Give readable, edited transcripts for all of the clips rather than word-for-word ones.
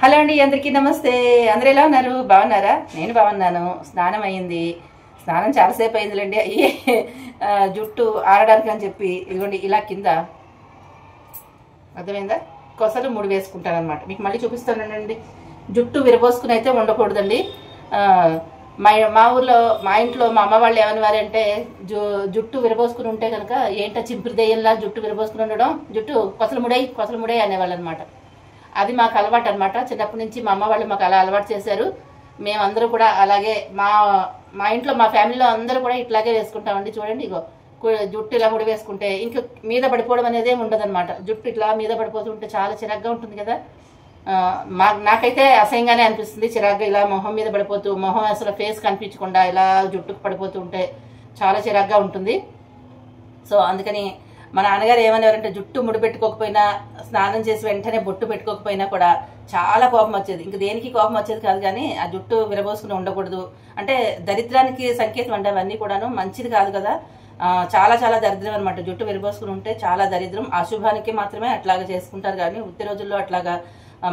Hello అండి, అందరికీ నమస్తే. అందరూ ఎలా ఉన్నారు? బాగున్నారా? నేను బాగున్నాను. స్నానం అయ్యింది. స్నానం చాలాసేపు అయిందిలేండి. అయ్యే జుట్టు ఆరడానికి అని చెప్పి ఇదిగోండి ఇలా కింద అర్థమైందా కొసలు ముడి వేసుకుంటాను అనమాట. మీకు మళ్ళీ చూపిస్తానండి. జుట్టు విరబోసుకుని అయితే ఉండకూడదండి. మా ఊర్లో మా ఇంట్లో మా అమ్మ వాళ్ళు ఏమనివారంటే జుట్టు విరబోసుకుని ఉంటే కనుక ఏంటో చింపిరి దెయ్యంలా జుట్టు విరబోసుకుని ఉండడం, జుట్టు కొసలు ముడై అనేవాళ్ళు అనమాట. అది మాకు అలవాటు అనమాట. చిన్నప్పటి నుంచి మా అమ్మ వాళ్ళు మాకు అలా అలవాటు చేశారు. మేమందరూ కూడా అలాగే మా ఇంట్లో మా ఫ్యామిలీలో అందరూ కూడా ఇట్లాగే వేసుకుంటామండి. చూడండి, ఇగో జుట్టు ఇలా ముడి వేసుకుంటే ఇంక మీద పడిపోవడం అనేది ఏమి ఉండదు అనమాట. జుట్టు ఇట్లా మీద పడిపోతుంటే చాలా చిరాగ్గా ఉంటుంది కదా. నాకైతే అసహ్యంగానే అనిపిస్తుంది. చిరాగ్గా ఇలా మొహం మీద పడిపోతూ, మొహం అసలు ఫేస్ కనిపించకుండా ఇలా జుట్టుకు పడిపోతూ ఉంటే చాలా చిరాగ్గా ఉంటుంది. సో అందుకని మా నాన్నగారు ఏమనేవారంటే జుట్టు ముడిపెట్టుకోకపోయినా, స్నానం చేసి వెంటనే బొట్టు పెట్టుకోకపోయినా కూడా చాలా కోపం వచ్చేది. ఇంక దేనికి కోపం వచ్చేది కాదు, కానీ ఆ జుట్టు విరబోసుకుని ఉండకూడదు అంటే దరిద్రానికి సంకేతం అంటే అవన్నీ కూడాను మంచిది కాదు కదా. చాలా చాలా దరిద్రం అనమాట. జుట్టు విరబోసుకుని ఉంటే చాలా దరిద్రం. అశుభానికి మాత్రమే అట్లాగా చేసుకుంటారు, కానీ ఉత్తి రోజుల్లో అట్లాగా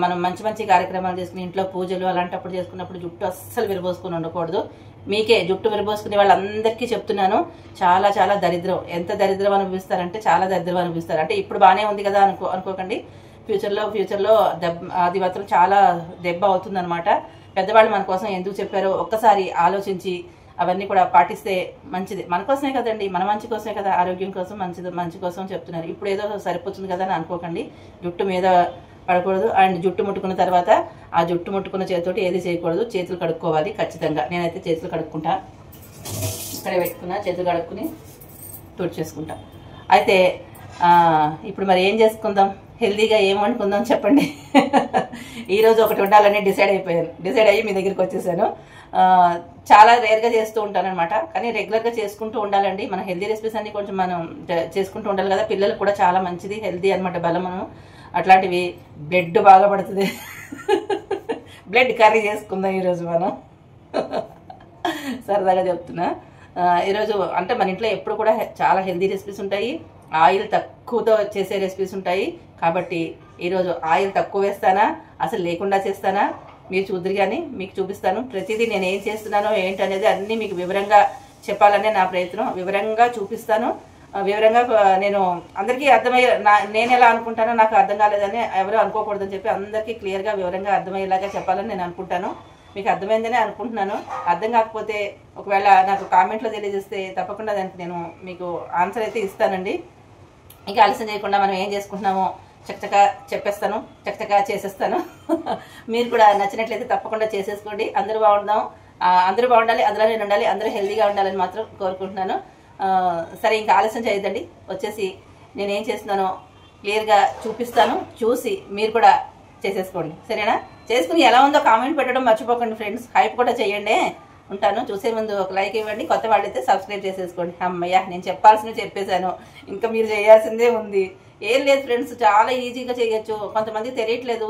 మనం మంచి మంచి కార్యక్రమాలు చేసుకుని ఇంట్లో పూజలు అలాంటప్పుడు చేసుకున్నప్పుడు జుట్టు అస్సలు విరబోసుకుని ఉండకూడదు. మీకే జుట్టు విరబోసుకునే వాళ్ళందరికీ చెప్తున్నాను, చాలా చాలా దరిద్రం. ఎంత దరిద్రం అనిపిస్తారంటే చాలా దరిద్రం అనిపిస్తారు. అంటే ఇప్పుడు బాగానే ఉంది కదా అనుకోకండి. ఫ్యూచర్లో అది మాత్రం చాలా దెబ్బ అవుతుంది అనమాట. పెద్దవాళ్ళు మన కోసం ఎందుకు చెప్పారో ఒక్కసారి ఆలోచించి అవన్నీ కూడా పాటిస్తే మంచిది. మన కోసమే కదండి, మన మంచి కోసమే కదా, ఆరోగ్యం కోసం మంచి కోసం చెప్తున్నారు. ఇప్పుడు ఏదో సరిపోతుంది కదా అని అనుకోకండి. జుట్టు మీద పడకూడదు. అండ్ జుట్టు ముట్టుకున్న తర్వాత ఆ జుట్టు ముట్టుకున్న చేతితోటి ఏది చేయకూడదు. చేతులు కడుక్కోవాలి ఖచ్చితంగా. నేనైతే చేతులు కడుక్కుంటా. ఇక్కడే పెట్టుకున్నా, చేతులు కడుక్కుని తుడిచేసుకుంటా. అయితే ఇప్పుడు మరి ఏం చేసుకుందాం, హెల్దీగా ఏం వండుకుందాం చెప్పండి. ఈరోజు ఒకటి ఉండాలని డిసైడ్ అయ్యి మీ దగ్గరికి వచ్చేసాను. చాలా రేర్గా చేస్తూ ఉంటాను అనమాట, కానీ రెగ్యులర్గా చేసుకుంటూ ఉండాలండి. మన హెల్దీ రెసిపీస్ అన్ని కొంచెం మనం చేసుకుంటూ ఉండాలి కదా. పిల్లలకు కూడా చాలా మంచిది, హెల్దీ అనమాట, బలమును అట్లాంటివి. బ్లడ్ బాగా పడుతుంది. బ్లడ్ కర్రీ చేసుకుందాం ఈరోజు మనం. సరదాగా చెప్తున్నా. ఈరోజు అంటే మన ఇంట్లో ఎప్పుడు కూడా చాలా హెల్దీ రెసిపీస్ ఉంటాయి, ఆయిల్ తక్కువతో చేసే రెసిపీస్ ఉంటాయి. కాబట్టి ఈరోజు ఆయిల్ తక్కువ వేస్తానా, అసలు లేకుండా చేస్తానా మీరు చూద్దరు, కానీ మీకు చూపిస్తాను. ప్రతిదీ నేను ఏం చేస్తున్నానో ఏంటనేది అన్నీ మీకు వివరంగా చెప్పాలనే నా ప్రయత్నం. వివరంగా చూపిస్తాను. వివరంగా నేను అందరికీ అర్థమయ్యే, నేను ఎలా అనుకుంటానో నాకు అర్థం కాలేదని ఎవరు అనుకోకూడదని చెప్పి అందరికీ క్లియర్గా వివరంగా అర్థమయ్యేలాగా చెప్పాలని నేను అనుకుంటాను. మీకు అర్థమైందనే అనుకుంటున్నాను. అర్థం కాకపోతే ఒకవేళ నాకు కామెంట్లో తెలియజేస్తే తప్పకుండా దానికి నేను మీకు ఆన్సర్ అయితే ఇస్తానండి. ఇంకా ఆలస్యం చేయకుండా మనం ఏం చేసుకుంటున్నామో చక్కగా చెప్పేస్తాను, చక్కగా చేసేస్తాను. మీరు కూడా నచ్చినట్లయితే తప్పకుండా చేసేసుకోండి. అందరూ బాగుండాలి, అందులో నేను ఉండాలి, అందరూ హెల్దీగా ఉండాలని మాత్రం కోరుకుంటున్నాను. సరే, ఇంకా ఆలస్యం చేయొద్దండి. వచ్చేసి నేనేం చేస్తున్నానో క్లియర్గా చూపిస్తాను. చూసి మీరు కూడా చేసేసుకోండి, సరేనా? చేసుకుని ఎలా ఉందో కామెంట్ పెట్టడం మర్చిపోకండి ఫ్రెండ్స్. హైప్ కూడా చేయండి. ఉంటాను. చూసే ముందు ఒక లైక్ ఇవ్వండి. కొత్త వాళ్ళైతే సబ్స్క్రైబ్ చేసేసుకోండి. అమ్మయ్య, నేను చెప్పాల్సినవి చెప్పేశాను. ఇంకా మీరు చేయాల్సిందే ఉంది. ఏం లేదు ఫ్రెండ్స్, చాలా ఈజీగా చేయొచ్చు. కొంతమంది తెలియట్లేదు,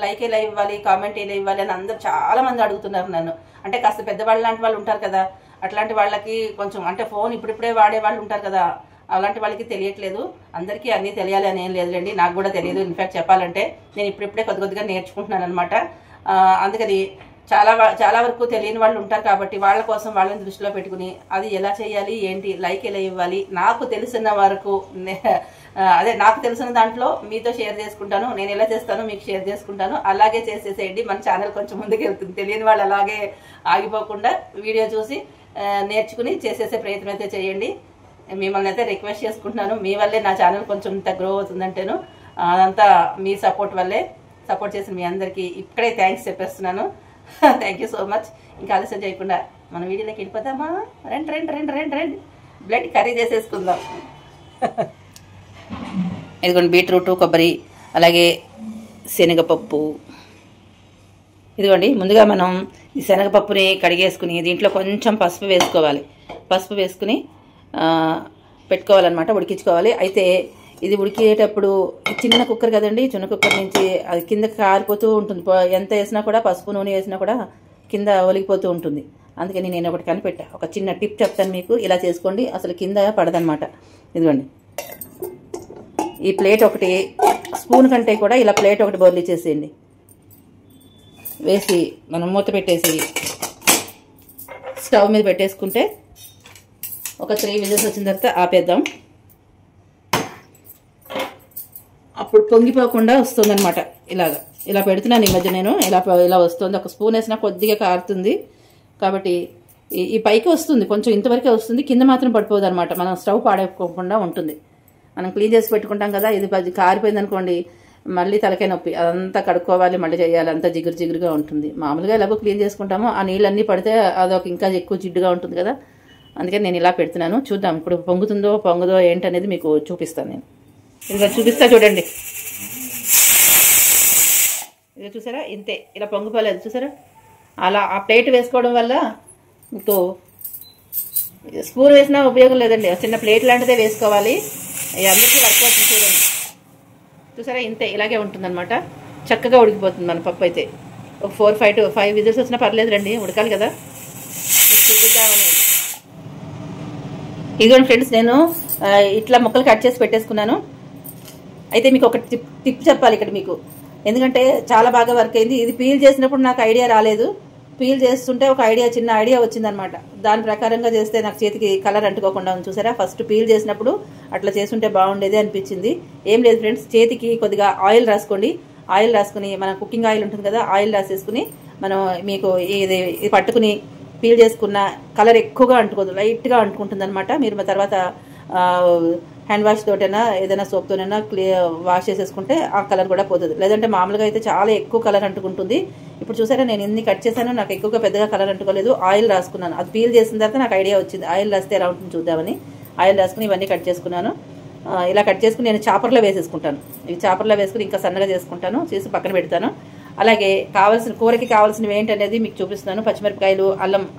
లైక్ ఎలా ఇవ్వాలి, కామెంట్ ఎలా ఇవ్వాలి అని అందరూ చాలా మంది అడుగుతున్నారు నన్ను. అంటే కాస్త పెద్దవాళ్ళు లాంటి వాళ్ళు ఉంటారు కదా, అట్లాంటి వాళ్ళకి కొంచెం అంటే ఫోన్ ఇప్పుడిప్పుడే వాడే వాళ్ళు ఉంటారు కదా, అలాంటి వాళ్ళకి తెలియట్లేదు. అందరికీ అన్నీ తెలియాలి అని ఏం లేదులేండి, నాకు కూడా తెలియదు. ఇన్ఫాక్ట్ చెప్పాలంటే నేను ఇప్పుడిప్పుడే కొద్దిగా నేర్చుకుంటున్నాను అనమాట. అందుకని చాలా వరకు తెలియని వాళ్ళు ఉంటారు. కాబట్టి వాళ్ళ కోసం వాళ్ళని దృష్టిలో పెట్టుకుని అది ఎలా చేయాలి, ఏంటి, లైక్ ఎలా ఇవ్వాలి, నాకు తెలిసిన వరకు నాకు తెలిసిన దాంట్లో మీతో షేర్ చేసుకుంటాను. నేను ఎలా చేస్తానో మీకు షేర్ చేసుకుంటాను. అలాగే చేసేసేయండి. మన ఛానల్ కొంచెం ముందుకు వెళ్తుంది. తెలియని వాళ్ళు అలాగే ఆగిపోకుండా వీడియో చూసి నేర్చుకుని చేసేసే ప్రయత్నం అయితే చేయండి. మిమ్మల్ని అయితే రిక్వెస్ట్ చేసుకుంటున్నాను. మీ వల్లే నా ఛానల్ కొంచెం ఇంత గ్రో అవుతుందంటేను అదంతా మీ సపోర్ట్ వల్లే. సపోర్ట్ చేసిన మీ అందరికీ ఇక్కడే థ్యాంక్స్ చెప్పేస్తున్నాను. Thank you so much. ఇంకా ఆలస్యం చేయకుండా మన వీడియోలోకి వెళ్ళిపోతామా? రండి. బ్లడ్ కర్రీ చేసేసుకుందాం. ఇదిగోండి, బీట్రూట్, కొబ్బరి, అలాగే శనగపప్పు. ఇదిగోండి, ముందుగా మనం ఈ శనగపప్పుని కడిగేసుకుని దీంట్లో కొంచెం పసుపు వేసుకోవాలి. పసుపు వేసుకుని పెట్టుకోవాలన్నమాట, ఉడికించుకోవాలి. అయితే ఇది ఉడికేటప్పుడు చిన్న కుక్కర్ కదండి, చిన్న కుక్కర్ నుంచి అది కింద కారిపోతూ ఉంటుంది. ఎంత వేసినా కూడా, పసుపు నూనె వేసినా కూడా కింద ఒలిగిపోతూ ఉంటుంది. అందుకని నేను ఒకటి కనిపెట్టా, ఒక చిన్న టిప్ చెప్తాను మీకు. ఇలా చేసుకోండి, అసలు కింద పడదనమాట. ఇదిగోండి, ఈ ప్లేట్ ఒకటి, స్పూన్ కంటే కూడా ఇలా ప్లేట్ ఒకటి బౌల్ ఇచ్చేసేయండి. వేసి మనం మూత పెట్టేసి స్టవ్ మీద పెట్టేసుకుంటే ఒక 3 విజిల్స్ వచ్చిన తర్వాత ఆపేద్దాం. అప్పుడు పొంగిపోకుండా వస్తుందన్నమాట. ఇలా పెడుతున్నాను ఈ మధ్య నేను. ఇలా వస్తుంది. ఒక స్పూన్ వేసినా కొద్దిగా కారుతుంది కాబట్టి ఈ పైకి వస్తుంది, కొంచెం ఇంతవరకే వస్తుంది, కింద మాత్రం పడిపోదు అనమాట. మనం స్టవ్ పాడైపోకుండా ఉంటుంది. మనం క్లీన్ చేసి పెట్టుకుంటాం కదా, ఇది కారిపోయింది అనుకోండి మళ్ళీ తలకాయ నొప్పి, అదంతా కడుక్కోవాలి, మళ్ళీ చేయాలి, అంతా జిగురుగా ఉంటుంది. మామూలుగా ఎలాగో క్లీన్ చేసుకుంటామో ఆ నీళ్ళన్నీ పడితే అదొక ఇంకా ఎక్కువ జిడ్డుగా ఉంటుంది కదా, అందుకని నేను ఇలా పెడుతున్నాను. చూద్దాం ఇప్పుడు పొంగదో ఏంటనేది మీకు చూపిస్తాను. నేను ఇదిగో చూపిస్తా చూడండి. ఇదిగో చూసారా, ఇంతే, ఇలా పొంగిపోలేదు చూసారా. అలా ఆ ప్లేట్ వేసుకోవడం వల్ల మీకు స్పూన్ వేసినా ఉపయోగం లేదండి, చిన్న ప్లేట్ లాంటిదే వేసుకోవాలి. అందరికీ వర్క్ అవుతుంది చూడండి. చూసారా, ఇంతే, ఇలాగే ఉంటుందన్నమాట. చక్కగా ఉడికిపోతుంది మన పప్పు అయితే. ఒక 4, 5 విజిల్స్ వచ్చినా పర్లేదు రండి, ఉడకాలి కదా. చూపిద్దామనేది. ఇదిగోండి ఫ్రెండ్స్, నేను ఇట్లా ముక్కలు కట్ చేసి పెట్టేసుకున్నాను. అయితే మీకు ఒక టిప్ చెప్పాలి ఇక్కడ మీకు, ఎందుకంటే చాలా బాగా వర్క్ అయింది. ఇది పీల్ చేసినప్పుడు నాకు ఐడియా రాలేదు, పీల్ చేస్తుంటే ఒక చిన్న ఐడియా వచ్చిందనమాట. దాని ప్రకారంగా చేస్తే నాకు చేతికి కలర్ అంటుకోకుండా ఉంది చూసారా. ఫస్ట్ పీల్ చేసినప్పుడు అట్లా చేస్తుంటే బాగుండేది అనిపించింది. ఏం లేదు ఫ్రెండ్స్, చేతికి కొద్దిగా ఆయిల్ రాసుకోండి. ఆయిల్ రాసుకుని, మన కుకింగ్ ఆయిల్ ఉంటుంది కదా, ఆయిల్ రాసేసుకుని మనం మీకు ఇది పట్టుకుని పీల్ చేసుకున్న కలర్ ఎక్కువగా అంటుకోదు, లైట్గా అంటుకుంటుంది అనమాట. మీరు తర్వాత హ్యాండ్ వాష్ తోటైనా ఏదైనా సోప్తోనైనా వాష్ చేసేసుకుంటే ఆ కలర్ కూడా పోతుంది. లేదంటే మామూలుగా అయితే చాలా ఎక్కువ కలర్ అంటుకుంటుంది. ఇప్పుడు చూసారా, నేను ఎన్ని కట్ చేశాను, నాకు ఎక్కువగా పెద్దగా కలర్ అంటుకోలేదు. ఆయిల్ రాసుకున్నాను, అది పీల్ చేసిన తర్వాత నాకు ఐడియా వచ్చింది ఆయిల్ రాస్తే ఎలా ఉంటుంది చూద్దామని. ఆయిల్ రాసుకుని ఇవన్నీ కట్ చేసుకున్నాను. ఇలా కట్ చేసుకుని నేను చాపర్లో వేసేసుకుంటాను. ఇవి చాపర్లో వేసుకుని ఇంకా సన్నగా చేసుకుంటాను, చేసి పక్కన పెడతాను. అలాగే కూరకి కావాల్సినవి ఏంటనేది మీకు చూపిస్తున్నాను. పచ్చిమిరపకాయలు,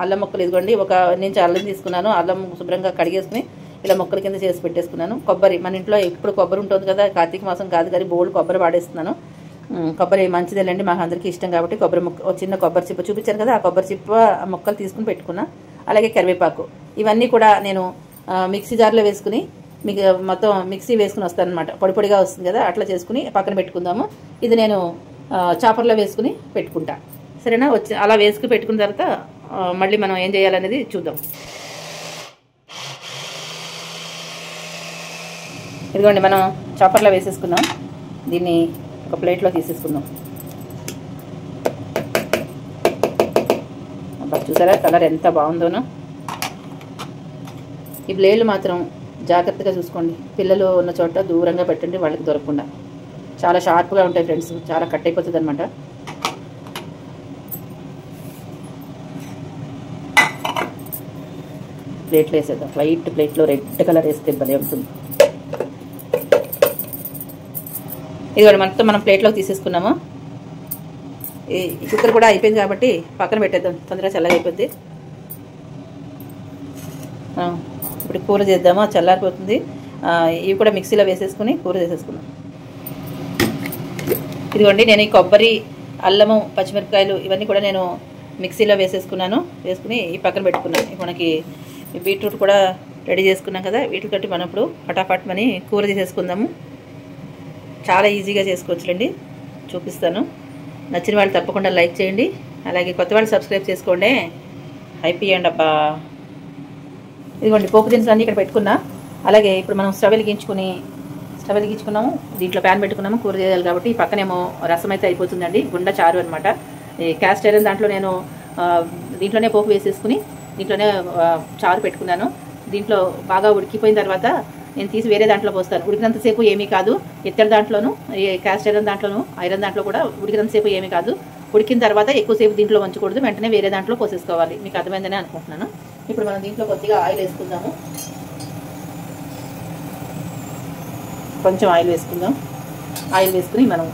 అల్లం ముక్కలు ఇదిగోండి. ఒక నుంచి అల్లం తీసుకున్నాను. అల్లం శుభ్రంగా కడిగేసుకుని ఇలా ముక్కల కింద చేసి పెట్టేసుకున్నాను. కొబ్బరి, మన ఇంట్లో ఎప్పుడు కొబ్బరి ఉంటుంది కదా, కార్తీక మాసం కాదు కానీ బోల్డ్ కొబ్బరి వాడేస్తున్నాను. కొబ్బరి మంచిదేలేండి, మాకు అందరికీ ఇష్టం కాబట్టి కొబ్బరి ముక్క, చిన్న కొబ్బరి చిప్ప చూపించాను కదా, ఆ కొబ్బరి చిప్ప ముక్కలు తీసుకుని పెట్టుకున్నా. అలాగే కరివేపాకు, ఇవన్నీ కూడా నేను మిక్సీ జార్లో వేసుకుని మీకు మొత్తం మిక్సీ వేసుకుని వస్తాను అనమాట. పొడిగా వస్తుంది కదా, అట్లా చేసుకుని పక్కన పెట్టుకుందాము. ఇది నేను చాపర్లో వేసుకుని పెట్టుకుంటా, సరేనా. అలా వేసుకుని పెట్టుకున్న తర్వాత మళ్ళీ మనం ఏం చేయాలనేది చూద్దాం. ఇదిగోండి, మనం చాపర్లో వేసేసుకుందాం. దీన్ని ఒక ప్లేట్లో తీసేసుకుందాం. చూసారా కలర్ ఎంత బాగుందోనో. ఈ బ్లేడ్లు మాత్రం జాగ్రత్తగా చూసుకోండి, పిల్లలు ఉన్న చోట దూరంగా పెట్టండి, వాళ్ళకి దొరకకుండా. చాలా షార్ప్గా ఉంటాయి ఫ్రెండ్స్, చాలా కట్ అయిపోతుంది అనమాట. ప్లేట్లో వేసేద్దాం. వైట్ ప్లేట్లో రెడ్ కలర్ వేస్తే భలే ఉంటుంది. ఇదిగోండి, మొత్తం మనం ప్లేట్లోకి తీసేసుకున్నాము. ఈ కుక్కర్ కూడా అయిపోయింది కాబట్టి పక్కన పెట్టేద్దాం, తొందరగా చల్లగా అయిపోద్ది. ఇప్పుడు కూర చేద్దాము, చల్లారిపోతుంది. ఇవి కూడా మిక్సీలో వేసేసుకుని కూర చేసేసుకున్నాం. ఇదిగోండి, నేను ఈ కొబ్బరి, అల్లము, పచ్చిమిరపకాయలు ఇవన్నీ కూడా నేను మిక్సీలో వేసేసుకున్నాను. వేసుకుని ఈ పక్కన పెట్టుకున్నాను. మనకి బీట్రూట్ కూడా రెడీ చేసుకున్నాం కదా, వీటితో మనం ఇప్పుడు ఫటాఫట్ మని కూర చేసేసుకుందాము. చాలా ఈజీగా చేసుకోవచ్చులేండి, చూపిస్తాను. నచ్చిన వాళ్ళు తప్పకుండా లైక్ చేయండి, అలాగే కొత్త వాళ్ళు సబ్స్క్రైబ్ చేసుకోండి. హైప్ ఇవ్వండి అబ్బా. ఇదిగోండి, పోపు దినుసులు అన్నీ ఇక్కడ పెట్టుకున్నా. అలాగే ఇప్పుడు మనం స్టవ్ వెలిగించుకున్నాము. దీంట్లో ప్యాన్ పెట్టుకున్నాము, కూర చేయాలి కాబట్టి. పక్కనేమో రసం అయితే అయిపోతుందండి, గుండ చారు అనమాట. ఈ క్యాస్ట్ ఐరన్ దాంట్లో నేను దీంట్లోనే పోపు వేసేసుకుని దీంట్లోనే చారు పెట్టుకున్నాను. దీంట్లో బాగా ఉడికిపోయిన తర్వాత నేను తీసి వేరే దాంట్లో పోస్తాను. ఉడికినంతసేపు ఏమీ కాదు, ఇత్తడి దాంట్లోనూ ఈ క్యాస్ట్ ఐరన్ దాంట్లోనూ ఐరన్ దాంట్లో కూడా ఉడికినంతసేపు ఏమీ కాదు. ఉడికిన తర్వాత ఎక్కువసేపు దీంట్లో ఉంచకూడదు, వెంటనే వేరే దాంట్లో పోసేసుకోవాలి. మీకు అర్థమైందని అనుకుంటున్నాను. ఇప్పుడు మనం దీంట్లో కొద్దిగా ఆయిల్ వేసుకుందాము. కొంచెం ఆయిల్ వేసుకుందాం. ఆయిల్ వేసుకుని మనం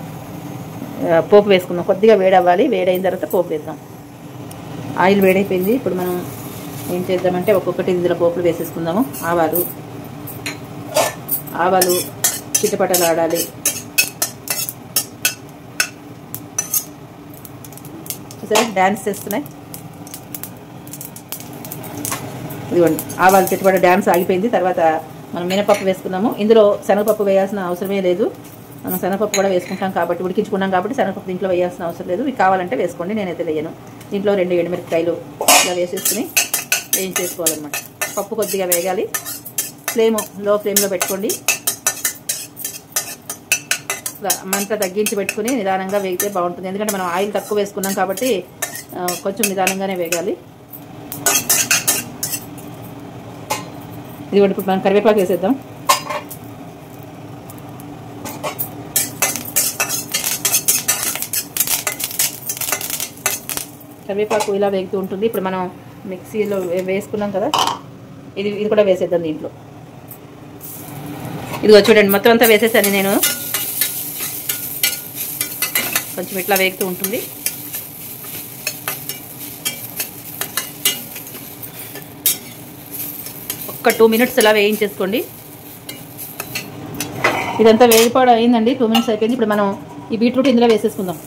పోపు వేసుకుందాం. కొద్దిగా వేడవ్వాలి, వేడైన తర్వాత పోపు వేద్దాం. ఆయిల్ వేడైపోయింది. ఇప్పుడు మనం ఏం చేద్దామంటే ఒక్కొక్కటి ఇందులో పోపులు వేసేసుకుందాము. ఆవాలు చిట్టపటలు ఆడాలి. చూసారా డ్యాన్స్ చేస్తున్నాయి. ఇదిగోండి, ఆవాలు చిట్టపట డ్యాన్స్ ఆగిపోయింది. తర్వాత మనం మినపప్పు వేసుకున్నాము. ఇందులో శనగపప్పు వేయాల్సిన అవసరమే లేదు. మనం శనగపప్పు కూడా వేసుకుంటాం కాబట్టి, ఉడికించుకున్నాం కాబట్టి శనగపప్పు దీంట్లో వేయాల్సిన అవసరం లేదు. మీకు కావాలంటే వేసుకోండి, నేనైతే వేయను. దీంట్లో 2 ఎండుమిరపకాయలు ఇలా వేసేసుకుని వేయించేసుకోవాలన్నమాట. పప్పు కొద్దిగా వేగాలి. లో ఫ్లేమ్లో పెట్టుకోండి. మంట తగ్గించి పెట్టుకుని నిదానంగా వేగితే బాగుంటుంది. ఎందుకంటే మనం ఆయిల్ తక్కువ వేసుకున్నాం కాబట్టి కొంచెం నిదానంగానే వేగాలి. ఇది ఇప్పుడు మనం కరివేపాకు వేసేద్దాం. కరివేపాకు ఇలా వేగుతూ ఉంటుంది. ఇప్పుడు మనం మిక్సీలో వేసుకున్నాం కదా, ఇది కూడా వేసేద్దాం దీంట్లో. ఇదిగో చూడండి, మొత్తం అంతా వేసేసాను నేను. కొంచెం ఇట్లా వేగుతూ ఉంటుంది. ఒక 2 మినిట్స్ ఇలా వేయించేసుకోండి. ఇదంతా వేగిపోవడం అయిందండి. 2 మినిట్స్ అయిపోయింది. ఇప్పుడు మనం ఈ బీట్రూట్ ఇందులో వేసేసుకుందాం.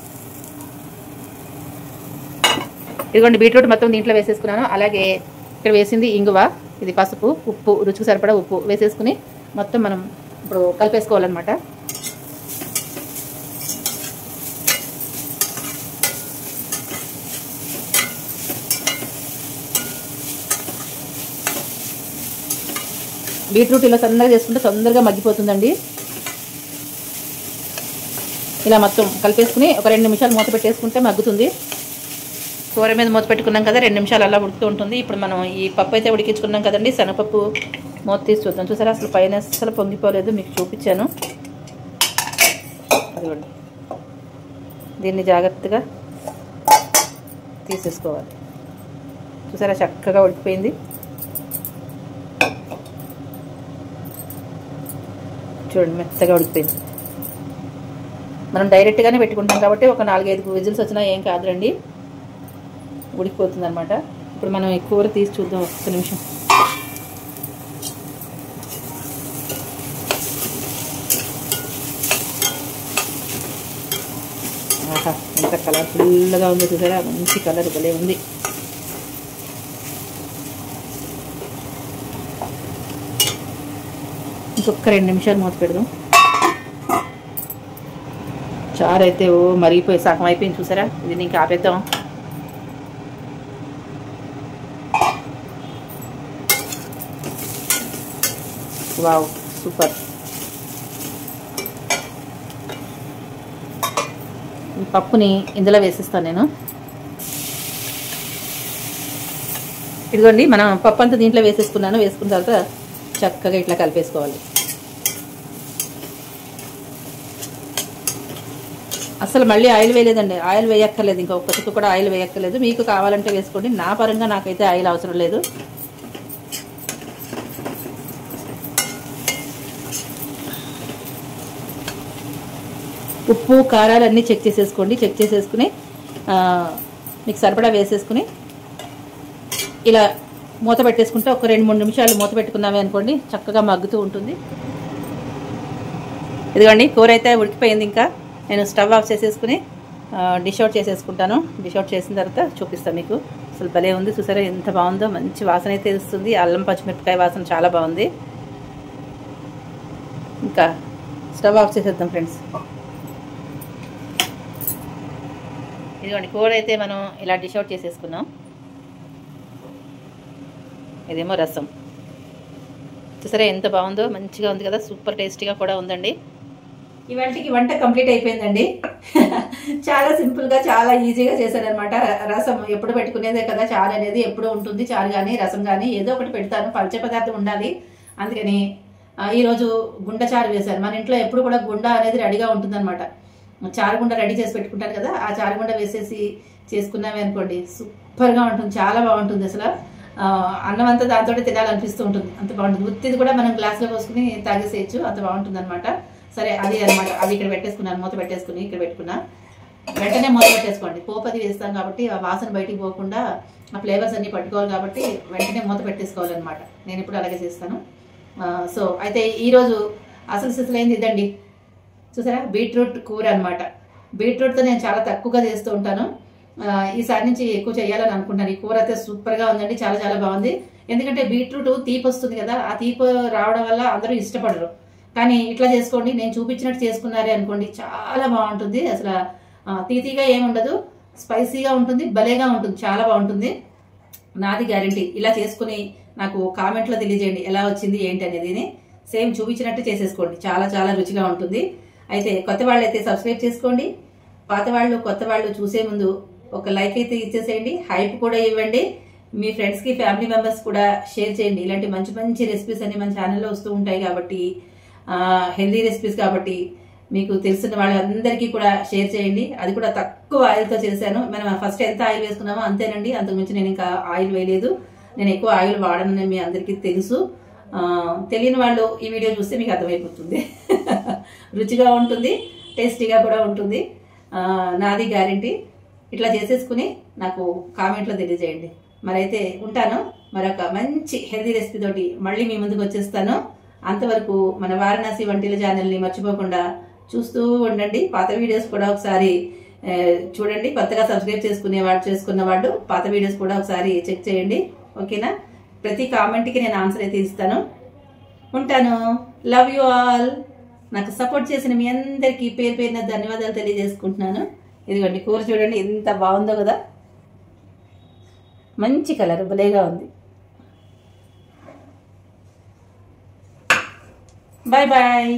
ఇదిగోండి, బీట్రూట్ మొత్తం దీంట్లో వేసేసుకున్నాను. అలాగే ఇక్కడ వేసింది ఇంగువ, ఇది పసుపు, ఉప్పు, రుచికి సరిపడా ఉప్పు వేసేసుకుని మొత్తం మనం ఇప్పుడు కలిపేసుకోవాలన్నమాట. బీట్రూట్ ఇలా సన్నగా చేసుకుంటే తొందరగా మగ్గిపోతుందండి. ఇలా మొత్తం కలిపేసుకుని ఒక 2 నిమిషాలు మూత పెట్టేసుకుంటే మగ్గుతుంది. కూర మీద మూత పెట్టుకున్నాం కదా, 2 నిమిషాలు అలా ఉడుకుతూ ఉంటుంది. ఇప్పుడు మనం ఈ పప్పు అయితే ఉడికించుకున్నాం కదండి, శనగపప్పు మూత తీసి చూద్దాం. చూసారా, అసలు పైన అసలు పొంగిపోలేదు, మీకు చూపించాను. అదిగోండి, దీన్ని జాగ్రత్తగా తీసేసుకోవాలి. చూసారా, చక్కగా ఉడికిపోయింది. చూడండి, మెత్తగా ఉడికిపోయింది. మనం డైరెక్ట్గానే పెట్టుకుంటాం కాబట్టి ఒక 4-5 విజిల్స్ వచ్చినా ఏం కాదులండి, ఉడికిపోతుంది అనమాట. ఇప్పుడు మనం ఈ కూర తీసి చూద్దాం ఒక్క నిమిషం. ఆహా, ఎంత కలర్ఫుల్గా ఉందో చూసారా, మంచి కలర్ భలే ఉంది. ఇంకొక 2 నిమిషాలు మూత పెడదాం. చారు అయితే మరిగిపోయి సగం అయిపోయింది చూసారా. ఇది ఇంకా ఆపేద్దాం. Wow, super. ఈ పప్పుని ఇందులో వేసిస్తాను నేను. ఇదిగోండి, మనం పప్పు అంతా దీంట్లో వేసేసుకున్నాను. వేసుకున్న తర్వాత చక్కగా ఇట్లా కలిపేసుకోవాలి. అసలు మళ్ళీ ఆయిల్ వేయలేదండి, ఆయిల్ వేయక్కర్లేదు, ఇంకా ఒక్క చుక్క కూడా ఆయిల్ వేయక్కర్లేదు. మీకు కావాలంటే వేసుకోండి, నా పరంగా నాకైతే ఆయిల్ అవసరం లేదు. ఉప్పు కారాలు అన్నీ చెక్ చేసేసుకోండి. చెక్ చేసేసుకుని మీకు సరిపడా వేసేసుకుని ఇలా మూత పెట్టేసుకుంటే ఒక 2-3 నిమిషాలు మూత పెట్టుకున్నామే అనుకోండి, చక్కగా మగ్గుతూ ఉంటుంది. ఇదిగోండి, కూర అయితే ఉడికిపోయింది. ఇంకా నేను స్టవ్ ఆఫ్ చేసేసుకుని డిష్ అవుట్ చేసేసుకుంటాను. డిష్ అవుట్ చేసిన తర్వాత చూపిస్తాను మీకు. అసలు భలే ఉంది చూసారా, ఎంత బాగుందో. మంచి వాసన అయితే ఇస్తుంది. అల్లం పచ్చిమిరపకాయ వాసన చాలా బాగుంది. ఇంకా స్టవ్ ఆఫ్ చేసేద్దాం ఫ్రెండ్స్. ఇదిగోండి, కూర అయితే మనం ఇలా డిష్ అవుట్ చేసేసుకున్నాం. ఇదేమో రసం. చూసారా ఎంత బాగుందో, మంచిగా ఉంది కదా, సూపర్ టేస్టీగా కూడా ఉందండి. ఇవాళకి వంట కంప్లీట్ అయిపోయిందండి. చాలా సింపుల్గా, చాలా ఈజీగా చేశానమాట. రసం ఎప్పుడు పెట్టుకునేదే కదా, చారు అనేది ఎప్పుడు ఉంటుంది. చారు కానీ రసం కానీ ఏదో ఒకటి పెడతాను, పల్చే పదార్థం ఉండాలి. అందుకని ఈరోజు గుండ చారు వేశాను. మన ఇంట్లో ఎప్పుడు కూడా గుండ అనేది రెడీగా ఉంటుందన్నమాట. చారుగుండ రెడీ చేసి పెట్టుకుంటారు కదా, ఆ చారుగుండ వేసేసి చేసుకున్నామే అనుకోండి, సూపర్గా ఉంటుంది, చాలా బాగుంటుంది. అసలు అన్నం అంతా దాంతో తినాలనిపిస్తూ ఉంటుంది, అంత బాగుంటుంది. ఉత్తిది కూడా మనం గ్లాస్లో పోసుకుని తాగేసేయచ్చు, అంత బాగుంటుంది అనమాట. సరే, అది అనమాట. అది ఇక్కడ పెట్టేసుకున్నాను, మూత పెట్టేసుకుని ఇక్కడ పెట్టుకున్నా. వెంటనే మూత పెట్టేసుకోండి, పోపది వేస్తాం కాబట్టి ఆ వాసన బయటికి పోకుండా ఆ ఫ్లేవర్స్ అన్నీ పట్టుకోవాలి కాబట్టి వెంటనే మూత పెట్టేసుకోవాలన్నమాట. నేను ఇప్పుడు అలాగే చేస్తాను. సో అయితే ఈరోజు అసలు సిసలైంది ఇదండి. చూసారా, బీట్రూట్ కూర అనమాట. బీట్రూట్తో నేను చాలా తక్కువగా చేస్తూ ఉంటాను. ఈసారి నుంచి ఎక్కువ చేయాలని అనుకుంటాను. ఈ కూర అయితే సూపర్గా ఉందండి, చాలా చాలా బాగుంది. ఎందుకంటే బీట్రూట్ తీపి వస్తుంది కదా, ఆ తీపి రావడం వల్ల అందరూ ఇష్టపడరు. కానీ ఇట్లా చేసుకోండి, నేను చూపించినట్టు చేసుకున్నారే అనుకోండి, చాలా బాగుంటుంది. అసలు తీతీగా ఏముండదు, స్పైసీగా ఉంటుంది, భలేగా ఉంటుంది, చాలా బాగుంటుంది. నాది గ్యారంటీ. ఇలా చేసుకుని నాకు కామెంట్లో తెలియజేయండి ఎలా వచ్చింది ఏంటి అనేది. సేమ్ చూపించినట్టు చేసేసుకోండి, చాలా చాలా రుచిగా ఉంటుంది. అయితే కొత్త వాళ్ళు అయితే సబ్స్క్రైబ్ చేసుకోండి. పాత వాళ్ళు కొత్త వాళ్ళు చూసే ముందు ఒక లైక్ అయితే ఇచ్చేసేయండి, హైప్ కూడా ఇవ్వండి. మీ ఫ్రెండ్స్కి ఫ్యామిలీ మెంబర్స్ కూడా షేర్ చేయండి. ఇలాంటి మంచి మంచి రెసిపీస్ అన్ని మన ఛానల్లో వస్తూ ఉంటాయి కాబట్టి, హెల్దీ రెసిపీస్ కాబట్టి మీకు తెలిసిన వాళ్ళందరికీ కూడా షేర్ చేయండి. అది కూడా తక్కువ ఆయిల్తో చేశాను. మనం ఫస్ట్ ఎంత ఆయిల్ వేసుకున్నామో అంతేనండి, అంతకుమించి నేను ఇంకా ఆయిల్ వేయలేదు. నేను ఎక్కువ ఆయిల్ వాడనని మీ అందరికీ తెలుసు. తెలియని వాళ్ళు ఈ వీడియో చూస్తే మీకు అర్థమైపోతుంది. రుచిగా ఉంటుంది, టేస్టీగా కూడా ఉంటుంది, నాది గ్యారంటీ. ఇట్లా చేసేసుకుని నాకు కామెంట్లో తెలియజేయండి. మరైతే ఉంటాను, మరొక మంచి హెల్దీ రెసిపీ తోటి మళ్ళీ మీ ముందుకు వచ్చేస్తాను. అంతవరకు మన వారణాసి వంటల ఛానల్ని మర్చిపోకుండా చూస్తూ ఉండండి. పాత వీడియోస్ కూడా ఒకసారి చూడండి. కొత్తగా సబ్స్క్రైబ్ చేసుకున్న వాళ్ళు పాత వీడియోస్ కూడా ఒకసారి చెక్ చేయండి. ఓకేనా? ప్రతి కామెంట్కి నేను ఆన్సర్ అయితే ఇస్తాను. ఉంటాను. Love you all. నాకు సపోర్ట్ చేసిన మీ అందరికీ పేరు పేరున ధన్యవాదాలు తెలియజేసుకుంటున్నాను. ఇదిగోండి కూర చూడండి ఎంత బాగుందో కదా, మంచి కలర్, భలేగా ఉంది. Bye bye.